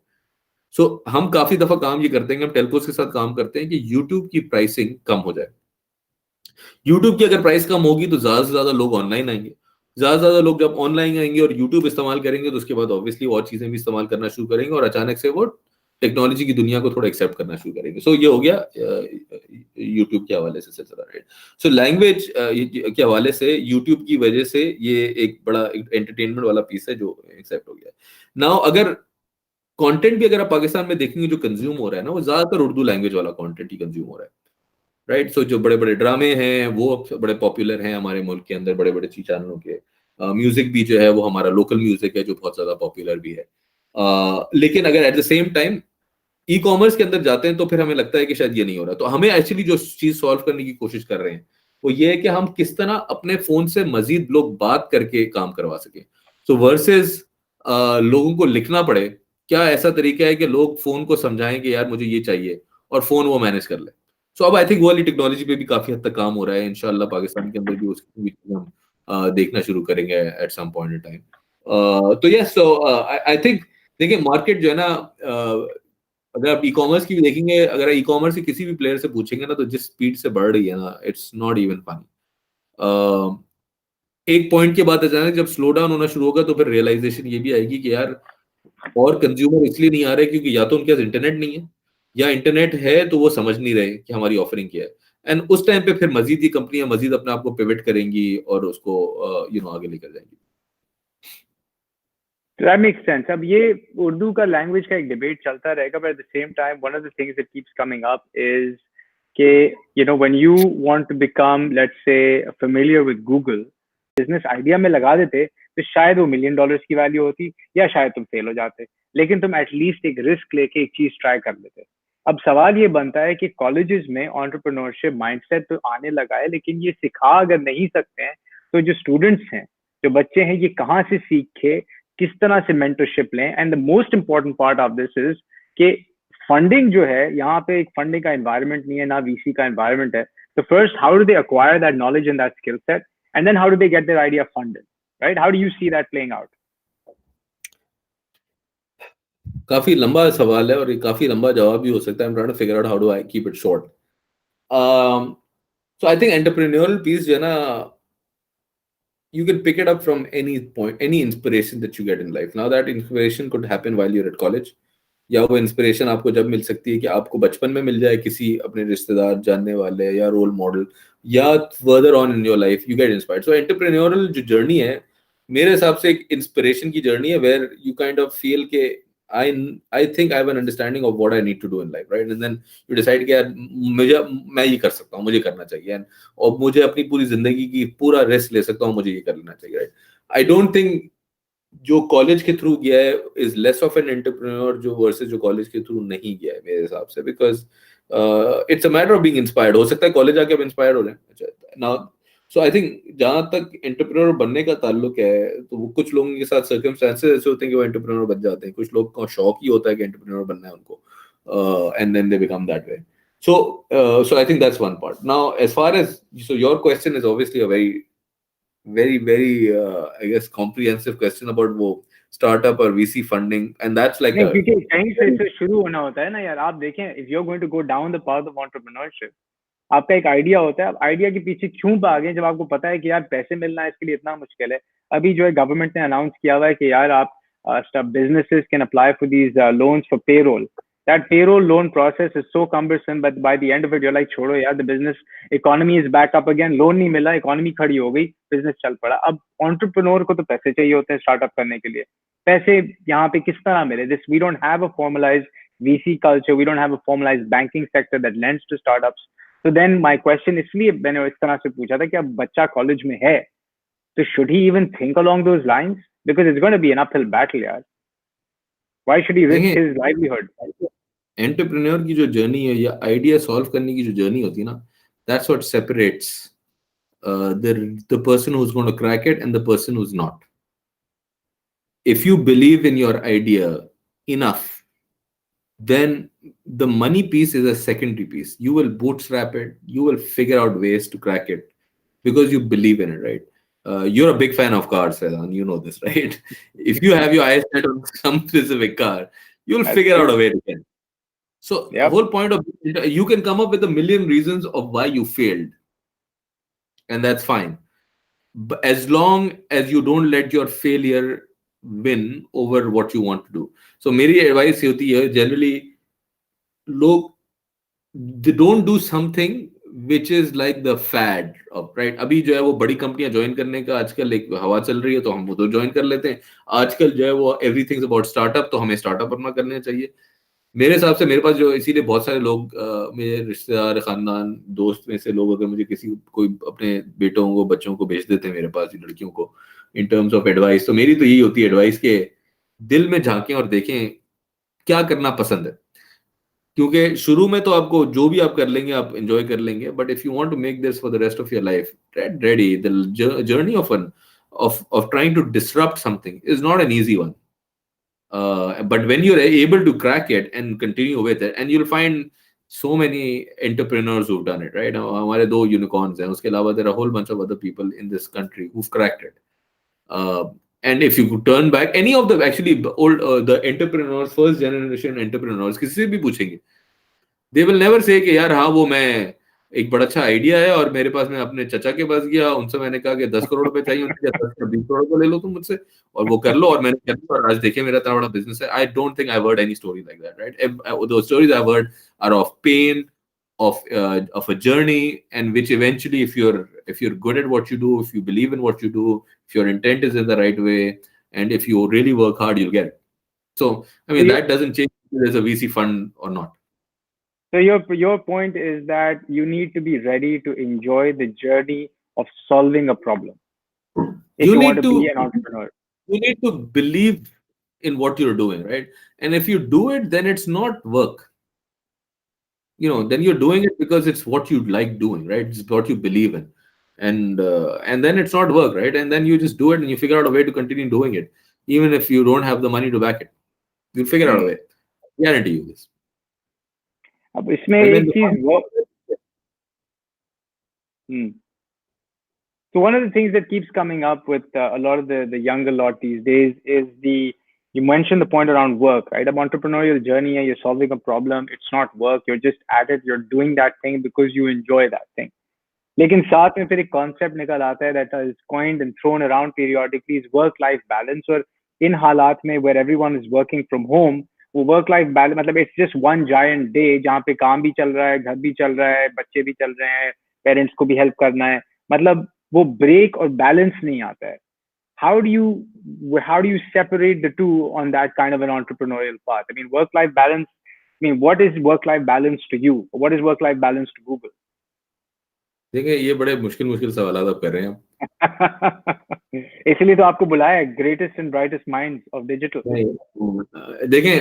सो हम काफी दफा काम ये करते हैं कि हम टेलकोस के साथ काम करते हैं कि यूट्यूब की प्राइसिंग कम हो जाए. यूट्यूब की अगर प्राइस कम होगी तो ज्यादा से ज्यादा लोग ऑनलाइन आएंगे, ज्यादा से ज्यादा लोग जब ऑनलाइन आएंगे और यूट्यूब इस्तेमाल करेंगे तो उसके बाद ऑब्वियसली और चीजें भी इस्तेमाल करना शुरू करेंगे और अचानक से वो टेक्नोलॉजी की दुनिया को थोड़ा एक्सेप्ट करना शुरू करेंगे. सो ये हो गया यूट्यूब के हवाले से सिलसिला, राइट? सो लैंग्वेज के हवाले से यूट्यूब की वजह से ये एक बड़ा एंटरटेनमेंट वाला पीस है जो एक्सेप्ट हो गया. नाउ अगर कंटेंट भी अगर आप पाकिस्तान में देखेंगे जो कंज्यूम हो रहा है ना, वो ज्यादातर उर्दू लैंग्वेज वाला कंटेंट ही कंज्यूम हो रहा है, राइट? सो जो बड़े बड़े ड्रामे हैं वो बड़े पॉपुलर हैं हमारे मुल्क के अंदर, बड़े बड़े चैनलों के. म्यूजिक भी जो है वो हमारा लोकल म्यूजिक है जो बहुत ज्यादा पॉपुलर भी है. लेकिन अगर at the same time e commerce के अंदर जाते हैं तो फिर हमें लगता है कि शायद ये नहीं हो रहा. तो हमें एक्चुअली जो चीज सॉल्व करने की कोशिश कर रहे हैं वो ये है कि हम किस तरह अपने फोन से मजीद लोग बात करके काम करवा सके. सो वर्सेस लोगों को लिखना पड़े, क्या ऐसा तरीका है कि लोग फोन को समझाएं कि यार मुझे ये चाहिए और फोन वो मैनेज कर ले. सो अब आई थिंक वो वाली टेक्नोलॉजी पे भी काफी हद तक काम हो रहा है. इंशाल्लाह पाकिस्तान के अंदर भी उसकी भी हम देखना शुरू करेंगे at some point in time. तो यस, सो आई थिंक देखिए मार्केट जो है ना, अगर आप ई कॉमर्स की भी देखेंगे, अगर ई कॉमर्स की किसी भी प्लेयर से पूछेंगे ना तो जिस स्पीड से बढ़ रही है ना, इट्स नॉट इवन फनी. एक पॉइंट के बाद अचानक जब स्लो डाउन होना शुरू होगा तो फिर रियलाइजेशन ये भी आएगी कि यार और कंज्यूमर इसलिए नहीं आ रहे क्योंकि या तो उनके पास इंटरनेट नहीं है या इंटरनेट है तो वो समझ नहीं रहे कि हमारी ऑफरिंग क्या है. एंड उस टाइम पे फिर मजीद ये कंपनियां मजीद अपने आप को पिवट करेंगी और उसको आगे लेकर जाएंगी. That makes sense. अब ये उर्दू का लैंग्वेज का एक डिबेट चलता रहेगा, but at the same time, one of the things that keeps coming up is कि when you want to become, let's say, familiar with Google, business idea में लगा देते तो शायद वो $1 million की वैल्यू होती या शायद तुम फेल हो जाते, लेकिन तुम एटलीस्ट एक रिस्क लेके एक चीज ट्राई कर लेते. अब सवाल ये बनता है कि कॉलेजेस में एंटरप्रेन्योरशिप माइंडसेट तो आने लगा है, लेकिन ये सिखा अगर नहीं सकते हैं तो जो स्टूडेंट्स हैं, जो बच्चे हैं, ये कहाँ से सीखे, किस तरह से मेंटरशिप लें. And the most important part of this is कि फंडिंग जो है, यहाँ पे एक फंडिंग का एनवायरनमेंट नहीं है, ना वीसी का एनवायरनमेंट है. So first, how do they acquire that knowledge and that skill set? And then how do they get their idea funded? Right? How do you see that playing out? काफी लंबा सवाल है और ये काफी लंबा जवाब भी हो सकता है. I'm trying to figure out how do I keep it short. So I think entrepreneurial piece जो है ना, you can pick it up from any point, any inspiration that you get in life. Now that inspiration could happen while you're at college, या वो inspiration आपको जब मिल सकती है कि आपको बचपन में मिल जाए किसी अपने रिश्तेदार, जानने वाले या रोल मॉडल, या further on in your life you get inspired. So entrepreneurial जो जर्नी है मेरे हिसाब से एक इंस्पिरेशन की जर्नी है, where you kind of feel के I think I have an understanding of what I need to do in life, right? And then you decide कि यार मुझे, मैं ये कर सकता हूँ, मुझे करना चाहिए, और मुझे अपनी पूरी जिंदगी की पूरा रिस्क ले सकता हूँ, मुझे ये कर लेना चाहिए, राइट? आई डोंट थिंक जो कॉलेज के थ्रू गया है is less of an entrepreneur जो वर्सेस जो कॉलेज के थ्रू नहीं गया है मेरे हिसाब से, because it's a matter of being inspired. हो सकता है कॉलेज आके आप इंस्पायर्ड हो रहे हैं नाउ. सो आई थिंक जहां तक एंटरप्रेन्योर बनने का ताल्लुक है, तो वो कुछ लोगों के साथ सर्कमस्टेंसेस ऐसे होते हैं कि वो एंटरप्रेन्योर बन जाते हैं. कुछ लोग को शौक ही होता है कि एंटरप्रेन्योर बनना है उनको, and then they become that way. So I think that's one part. Now, as far as, so your question is obviously a very I guess comprehensive question about वो startup or VC funding, and that's like नहीं, a क्योंकि कहीं से शुरू होना होता है ना यार. आप देखें, if you are going to go down the path of entrepreneurship, आपका एक आइडिया होता है. आप आइडिया के पीछे क्यों भागे जब आपको पता है कि यार पैसे मिलना इसके लिए इतना मुश्किल है. अभी जो है गवर्नमेंट ने अनाउंस किया हुआ है कि यार आप businesses can apply for these loans for payroll. That payroll loan process is so cumbersome, but by the end of it you're like, छोड़ो यार, the business economy is back up again. Loan नहीं मिला, economy खड़ी हो गई, business चल पड़ा. अब एंटरप्रेन्योर को तो पैसे चाहिए होते हैं स्टार्टअप करने के लिए. पैसे यहाँ पे किस तरह मिले? This, we don't have a formalized VC culture, we don't have a formalized banking sector that lends to startups. So then my question, इसलिए मैंने इस तरह से पूछा था कि अब बच्चा कॉलेज में है, तो should he even think along those lines? Because it's going to be an uphill battle, यार. Why should he risk his livelihood? Entrepreneur की जो जर्नी है या आइडिया सॉल्व करने की जो जर्नी होती है ना, that's what separates the person who's going to crack it and the person who's not. If you believe in your idea enough, then the money piece is a secondary piece. You will bootstrap it, you will figure out ways to crack it because you believe in it, right? You're a big fan of cars, Faizan, you know this, right? If you have your eyes set on some specific car, you'll That's figure out a true. way to get it. So the Yep. whole point of, you can come up with a million reasons of why you failed, and that's fine. But as long as you don't let your failure win over what you want to do. So मेरी advice ये होती है generally, लोग, they don't do something which is like the fad of, right? अभी जो है वो बड़ी कंपनियां ज्वाइन करने का आजकल एक हवा चल रही है, तो हम वो तो ज्वाइन कर लेते हैं. आजकल जो है वो एवरीथिंग अबाउट स्टार्टअप, तो हमें स्टार्टअप अपना करना चाहिए. मेरे हिसाब से मेरे पास जो, इसीलिए बहुत सारे लोग, मेरे रिश्तेदार, खानदान, दोस्त में से लोग अगर मुझे किसी कोई अपने बेटों को, बच्चों को भेज देते हैं मेरे पास, लड़कियों को, इन टर्म्स ऑफ एडवाइस, तो मेरी तो यही होती है एडवाइस के दिल में झांकें और देखें क्या करना पसंद है. क्योंकि शुरू में तो आपको जो भी आप कर लेंगे आप एंजॉय कर लेंगे, but if you want to make this for the rest of your life, get ready. The journey of trying to disrupt something is not an easy one. But when you're able to crack it and continue with it, and you'll find so many entrepreneurs who've done it, right? हमारे दो unicorns हैं, उसके अलावा there are a whole bunch of other people in this country who've cracked it. And if you could turn back, any of the actually old the entrepreneurs, first generation entrepreneurs, किसी से भी पूछेंगे, they will never say कि यार हाँ वो मैं एक बड़ा अच्छा आइडिया है और मेरे पास, मैं अपने चचा के पास गया, उनसे मैंने कहा कि 10 करोड़ रुपए चाहिए, उन्होंने कहा 10 20 करोड़ को ले लो तुम मुझसे और वो कर लो, और मैंने कर लिया और आज देखिए मेरा इतना बड़ा बिजनेस है. I don't think I heard any story like that, right? The stories I heard are of pain, of a journey, and which eventually, if you're good at what you do, if you believe in what you do, if your intent is in the right way, and if you really work hard, you'll get it. So I mean, So that doesn't change if there's a VC fund or not. So your point is that you need to be ready to enjoy the journey of solving a problem if You you want need to be to an entrepreneur. you need to believe in what you're doing, right? And if you do it, then it's not work. Then you're doing it because it's what you like doing, right? It's what you believe in, and then it's not work, right? And then you just do it and you figure out a way to continue doing it, even if you don't have the money to back it. You'll figure out a way. Guarantee you this. अब इसमें But एक when the चीज fund, वो Hmm. So one of the things that keeps coming up with a lot of the younger lot these days is you mentioned the point around work, right? An entrepreneurial journey, you're solving a problem. It's not work. You're just at it. You're doing that thing because you enjoy that thing. लेकिन साथ में फिर एक concept निकल आता है that is coined and thrown around periodically is work life balance. और इन हालात में where everyone is working from home, वो वर्क लाइफ बैलेंस मतलब it's just one giant day जहाँ पे काम भी चल रहा है, घर भी चल रहा है, बच्चे भी चल रहे हैं, पेरेंट्स को भी हेल्प करना है, मतलब वो ब्रेक और बैलेंस नहीं आता है. how do you how do you separate the two on that kind of an entrepreneurial path? I mean, work life balance, I mean, what is work life balance to you? What is work life balance to Google? देखिए, ये बड़े मुश्किल मुश्किल सवाल आप कर रहे हैं. इसलिए तो आपको बुलाया है, greatest and brightest minds of digital. देखें,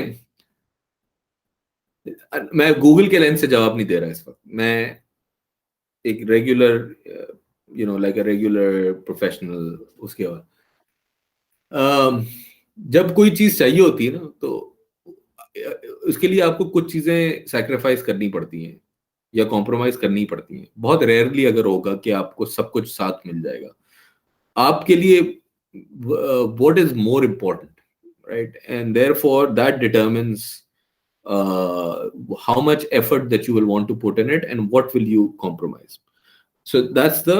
मैं गूगल के लेंस से जवाब नहीं दे रहा इस वक्त. मैं एक regular like a regular professional. उसके बाद जब कोई चीज चाहिए होती है ना, तो उसके लिए आपको कुछ चीजें सैक्रिफाइस करनी पड़ती हैं या कॉम्प्रोमाइज करनी पड़ती हैं. बहुत रेयरली अगर होगा कि आपको सब कुछ साथ मिल जाएगा. आपके लिए what is more important, right? And therefore that determines how much effort that you will want to put in it and what will you compromise. So that's the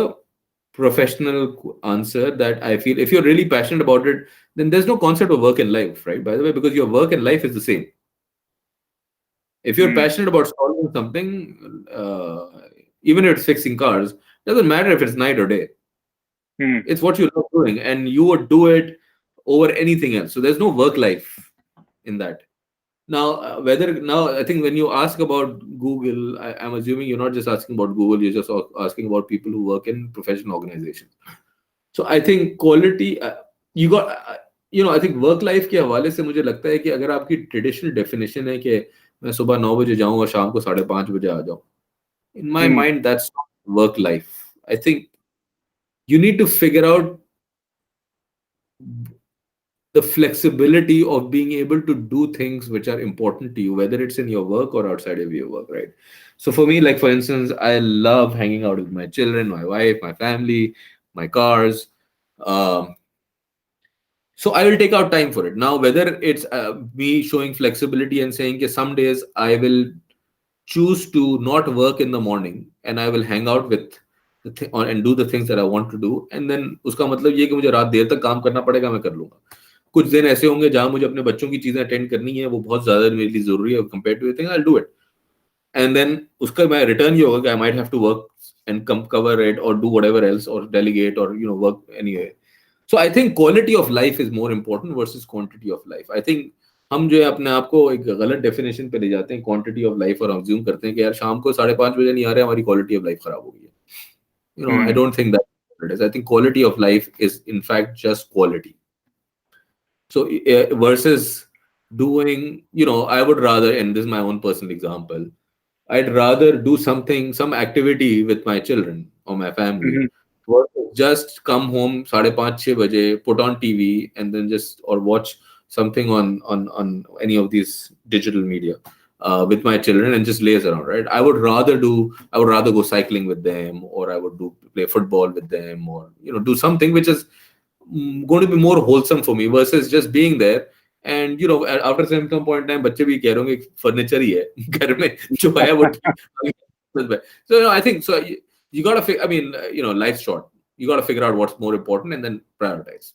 professional answer that I feel. If you're really passionate about it, then there's no concept of work and life, right? By the way, because your work and life is the same. If you're passionate about solving something, even if it's fixing cars, doesn't matter if it's night or day. It's what you love doing, and you would do it over anything else. So there's no work life in that. Now, I think when you ask about Google, I'm assuming you're not just asking about Google, you're just asking about people who work in professional organizations. So I think quality, you got, I think work life के हवाले से मुझे लगता है कि अगर आपकी traditional definition है कि मैं सुबह 9 बजे जाऊं और शाम को 5:30 बजे आ जाऊं, in my mind that's not work life. I think you need to figure out the flexibility of being able to do things which are important to you, whether it's in your work or outside of your work, right? So for me, like for instance, I love hanging out with my children, my wife, my family, my cars. So I will take out time for it. Now, whether it's me showing flexibility and saying that some days I will choose to not work in the morning and I will hang out with and do the things that I want to do, and then उसका मतलब ये कि मुझे रात देर तक काम करना पड़ेगा, मैं कर लूंगा. कुछ दिन ऐसे होंगे जहां मुझे अपने बच्चों की चीजें अटेंड करनी है, वो बहुत ज्यादा मेरे लिए जरूरी है compare two thing, I will do it. And then उसका मैं रिटर्न ये होगा कि I might have to work and come cover it और डू व्हाटएवर एल्स और डेलीगेट और work anyway. So I think quality of life is more important versus quantity of life. I think हम जो है अपने आप को एक गलत डेफिनेशन पे ले जाते हैं क्वांटिटी ऑफ लाइफ और अज्यूम करते हैं कि यार शाम को 5:30 बजे नहीं आ रहे, हमारी क्वालिटी ऑफ लाइफ खराब हो गई है. I don't think that is. I think quality of life is in fact just quality. So versus doing, I would rather, and this is my own personal example, I'd rather do some activity with my children or my family, versus just come home 5:30 baje, put on TV, and then just or watch something on any of these digital media with my children and just laze around, right? I would rather go cycling with them, or I would play football with them, or do something which is going to be more wholesome for me versus just being there. And after some point in time बच्चे भी कह रहे होंगे furniture ही है घर में जो है वो so I think so you got to I mean life's short. You got to figure out what's more important and then prioritize.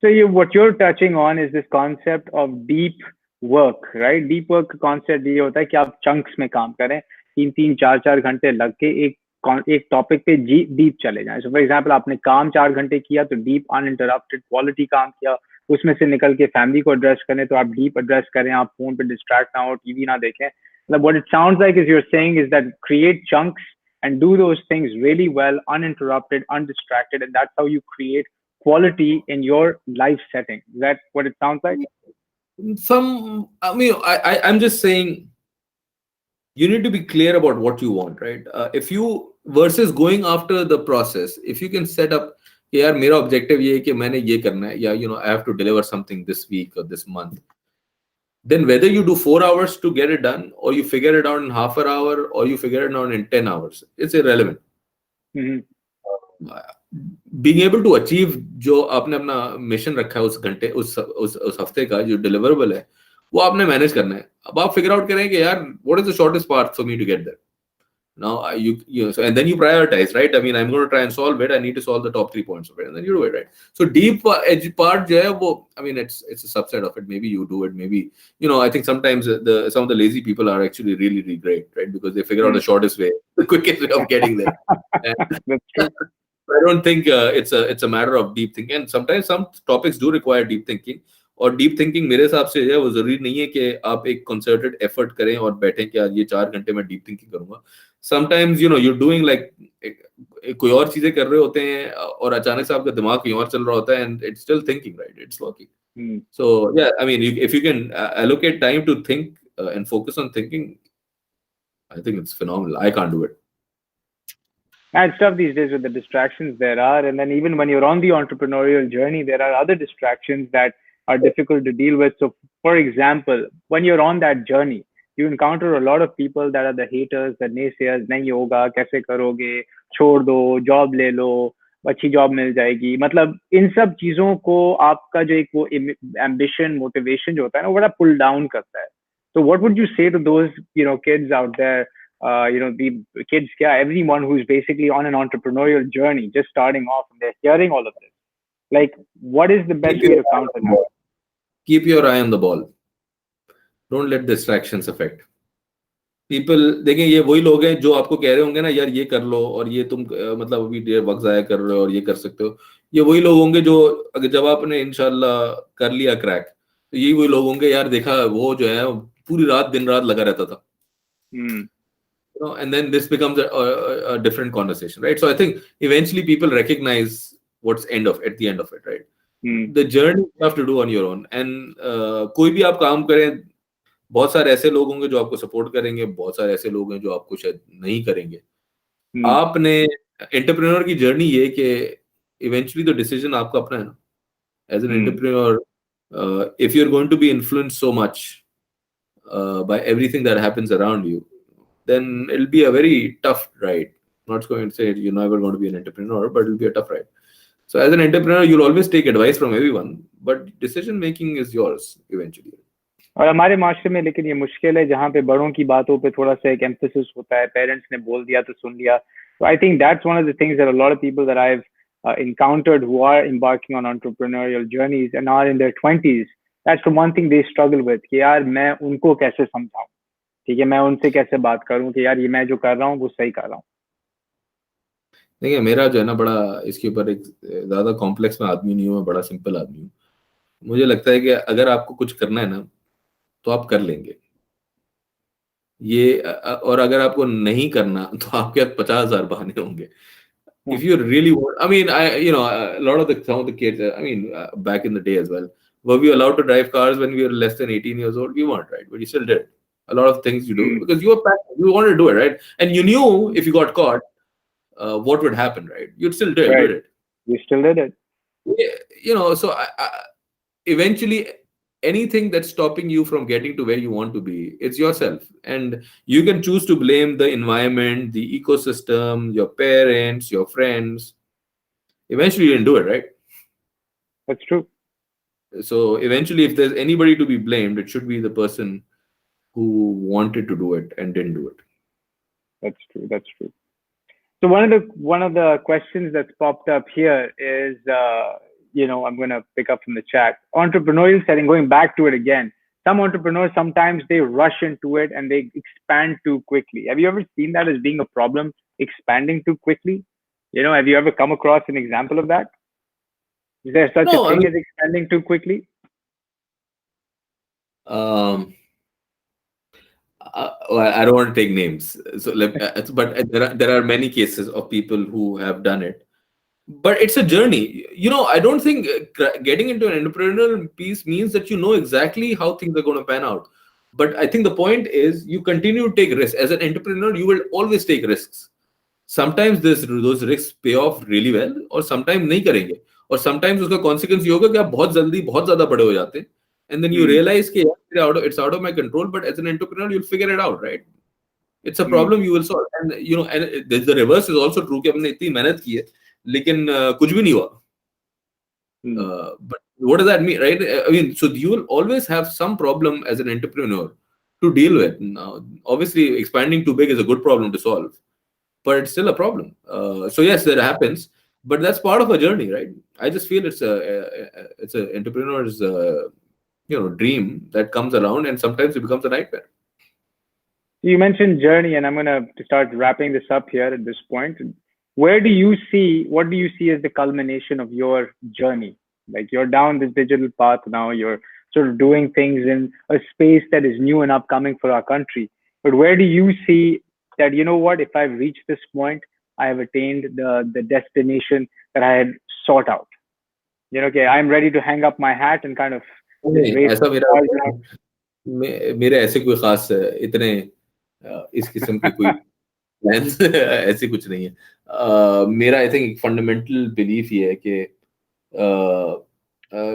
So what you're touching on is this concept of deep work, right? Deep work concept ये होता है कि आप chunks में काम करें, 3-3, 4-4 घंटे लग के एक टॉपिक पे डीप चले जाएं. सो फॉर एग्जांपल आपने काम 4 घंटे किया तो डीप अनइंटरप्टेड क्वालिटी काम किया, उसमें से निकल के फैमिली को एड्रेस करें तो आप डीप एड्रेस करें, आप फोन पे डिस्ट्रैक्ट ना हो, टीवी ना देखें. मतलब what it sounds like is you're saying is that create chunks and do those things really well, uninterrupted, undistracted, and that's how you create quality in your life setting. Is that what it sounds like? I mean, I'm just saying you need to be clear about what you want, right? If you versus going after the process, if you can set up कि यार मेरा objective ये है कि मैंने ये करना है, या I have to deliver something this week or this month, then whether you do 4 hours to get it done or you figure it out in half an hour or you figure it out in 10 hours, it's irrelevant. Mhm. Being able to achieve जो आपने अपना mission रखा है उस घंटे उस हफ्ते का जो डिलीवरेबल है वो आपने मैनेज करना है. अब आप फिगर आउट करें कि यार what is the shortest path for me to get there. Now so and then you prioritize, right? I mean, I'm going to try and solve it. I need to solve the top 3 points of it, and then you do it, right? So deep edge part, jo hai, wo, I mean, it's a subset of it. Maybe you do it. Maybe I think sometimes some of the lazy people are actually really, really great, right? Because they figure out Mm. the shortest way, the quickest way of getting there. And That's true. I don't think it's a matter of deep thinking. And sometimes some topics do require deep thinking. और deep thinking मेरे हिसाब से जो है वो जरूरी नहीं है कि आप एक कंसर्टेड एफर्ट करें और बैठें कि यार ये 4 घंटे में डीप थिंकिंग करूंगा. समटाइम्स you're doing like कोई और चीजें कर रहे होते हैं और अचानक से आपका दिमाग कहीं और चल रहा होता है and it's still thinking, right? It's working. Mm. So yeah, I mean, if you can allocate time to think and focus on thinking, I think it's phenomenal. I can't do it. And stuff these days with the distractions there are, and then even when you're on the entrepreneurial journey, there are other distractions that are difficult to deal with. So, for example, when you're on that journey, you encounter a lot of people that are the haters, the naysayers. नहीं होगा, कैसे करोगे, छोड़ दो, job ले लो, अच्छी job मिल जाएगी. मतलब इन सब चीजों को आपका जो एक वो ambition, motivation जो होता है ना, वो बड़ा pull down करता है. So, what would you say to those kids out there? The kids, yeah, everyone who's basically on an entrepreneurial journey, just starting off, and they're hearing all of this. Like, what is the best Keep way your to eye counter on the that? ball. Keep your eye on the ball. Don't let distractions affect. People देखें, ये वही लोग हैं जो आपको कह रहे होंगे ना यार ये कर लो और ये तुम मतलब अभी देर वक्त जाया कर रहे हो और ये कर सकते हो. ये वही लोग होंगे जो अगर जब आपने इंशाल्लाह कर लिया क्रैक तो यही वही लोग होंगे यार देखा वो जो है पूरी रात दिन रात लगा रहता था. Hmm. And then this becomes a different conversation, right? So I think eventually people recognize what's at the end of it, right? Hmm. The journey you have to do on your own. And कोई भी आप काम करें, बहुत सारे ऐसे लोग होंगे जो आपको सपोर्ट करेंगे, बहुत सारे ऐसे लोग हैं जो आपको शायद नहीं करेंगे. Hmm. आपने एंटरप्रेन्योर की जर्नी ये कि इवेंचुअली तो डिसीजन आपका अपना है ना. As an Hmm. Entrepreneur, if you're going to be influenced so much by everything that happens around you, then it'll be a very tough ride. Not going to say you're never going to be an entrepreneur, but it'll be a tough ride. So as an entrepreneur, you'll always take advice from everyone, but decision making is yours eventually. और हमारे माशरे में लेकिन ये मुश्किल है जहाँ पे बड़ों की बातों पे थोड़ा सा एक एम्फेसिस होता है. पेरेंट्स ने बोल दिया तो सुन लिया. So I think that's one of the things that a lot of people that I've encountered who are embarking on entrepreneurial journeys and are in their 20s, that's the one thing they struggle with. कि यार मैं उनको कैसे समझाऊं, ठीक है, मैं उनसे कैसे बात करूं कि यार ये मैं जो कर रहा हूँ वो सही कर रहा हूँ. देखिए मेरा जो है ना बड़ा इसके ऊपर एक ज्यादा कॉम्प्लेक्स में आदमी नहीं हूँ, मैं बड़ा सिंपल आदमी हूँ. मुझे लगता है कि अगर आपको कुछ करना है ना तो आप कर लेंगे ये और अगर आपको नहीं करना तो आपके पास 50,000 बहाने होंगे. If you really want, I mean, a lot of some of the kids, I mean, back in the day as well, were we allowed to drive cars when we were less than 18 years old? We weren't, right? But you still did. A lot of things you do Hmm. because you were passionate, you wanted to do it, right? And you knew if you got caught, what would happen, right? You'd still do Right. it. You still did it. So eventually anything that's stopping you from getting to where you want to be, it's yourself. And you can choose to blame the environment, the ecosystem, your parents, your friends. Eventually you didn't do it, right? That's true. So eventually if there's anybody to be blamed, it should be the person who wanted to do it and didn't do it. That's true. That's true. So one of the questions that's popped up here is, I'm going to pick up from the chat. Entrepreneurial setting, going back to it again. Some entrepreneurs sometimes they rush into it and they expand too quickly. Have you ever seen that as being a problem, expanding too quickly? Have you ever come across an example of that? Is there such No, a I thing mean, as expanding too quickly? well, I don't want to take names. So, but there are many cases of people who have done it. But it's a journey. I don't think getting into an entrepreneurial piece means that you know exactly how things are going to pan out. But I think the point is you continue to take risks. As an entrepreneur, you will always take risks. Sometimes those risks pay off really well, और sometimes नहीं करेंगे. और sometimes उसका consequence ये होगा कि आप बहुत जल्दी बहुत ज़्यादा बड़े हो जाते हैं. And then you Hmm. realize कि यार it's out of my control. But as an entrepreneur, you'll figure it out, right? It's a Hmm. problem you will solve. And the reverse is also true कि हमने इतनी मेहनत की है लेकिन कुछ भी नहीं हुआ. Hmm. But what does that mean, right? I mean, so you will always have some problem as an entrepreneur to deal with. Now, obviously, expanding too big is a good problem to solve, but it's still a problem. So yes, that happens, but that's part of a journey, right? I just feel it's a entrepreneur's dream that comes around, and sometimes it becomes a nightmare. You mentioned journey, and I'm gonna start wrapping this up here at this point. Where do you see, what do you see as the culmination of your journey? Like you're down this digital path now, you're sort of doing things in a space that is new and upcoming for our country. But where do you see that, you know what, if I've reached this point, I have attained the destination that I had sought out? Okay, I'm ready to hang up my hat and kind of just नहीं, race ऐसा the मेरा stars now. मेरे ऐसे कोई खास इतने इस किस्म के कोई प्लान्स ऐसे कुछ नहीं है. मेरा आई थिंक फंडामेंटल बिलीफ ये है कि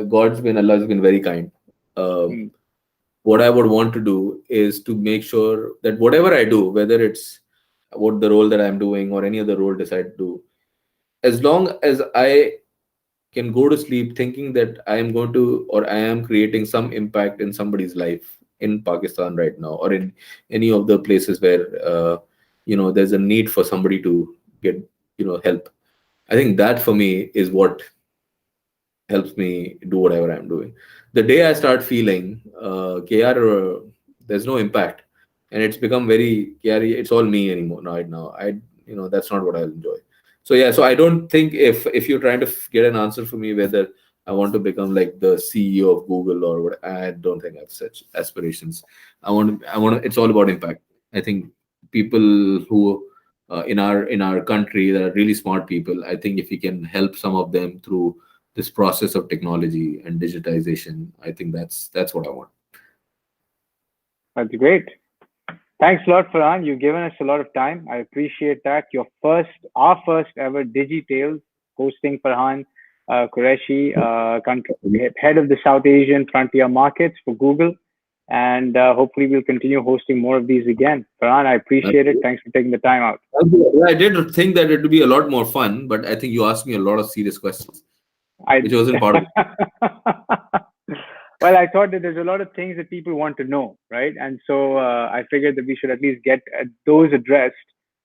God's been Allah has been very kind. Hmm. What I would want to do is to make sure that whatever I do, whether it's what the role that I'm doing or any other role decide to do, as long as I can go to sleep thinking that I am going to or I am creating some impact in somebody's life in Pakistan right now or in any of the places where there's a need for somebody to get help. I think that for me is what helps me do whatever I'm doing. The day I start feeling, KR, there's no impact, and it's become very KR, it's all me anymore right now. That's not what I'll enjoy. So yeah, so I don't think if you're trying to get an answer for me whether I want to become like the CEO of Google or what, I don't think I have such aspirations. It's all about impact. I think people who in our country that are really smart people. I think if we can help some of them through this process of technology and digitization, I think that's what I want. That's great. Thanks a lot, Farhan. You've given us a lot of time. I appreciate that. Our first ever DigiTales hosting Farhan Qureshi, head of the South Asian frontier markets for Google. And hopefully we'll continue hosting more of these again. Farhan, I appreciate it. Thanks for taking the time out. I did think that it would be a lot more fun, but I think you asked me a lot of serious questions, I which wasn't part of it. Well, I thought that there's a lot of things that people want to know, right? And so I figured that we should at least get those addressed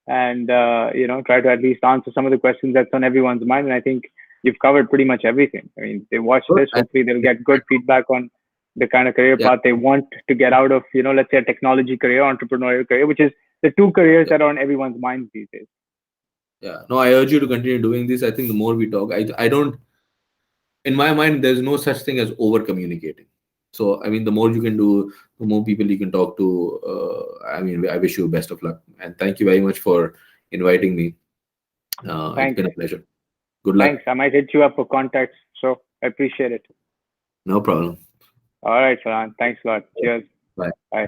and try to at least answer some of the questions that's on everyone's mind. And I think you've covered pretty much everything. I mean, they watch Good. this. Hopefully, they'll get good feedback on the kind of career Yeah, path they want to get out of, let's say a technology career, entrepreneurial career, which is the two careers yeah, that are on everyone's minds these days. yeah. No, I urge you to continue doing this. I think the more we talk, I don't, in my mind, there's no such thing as over communicating. So, I mean, the more you can do, the more people you can talk to. I mean, I wish you best of luck. And thank you very much for inviting me. It's Thanks. been a pleasure. Good luck. Thanks. I might hit you up for contacts. So I appreciate it. No problem. All right, Farhan. Thanks a lot. Cheers. Bye. Bye.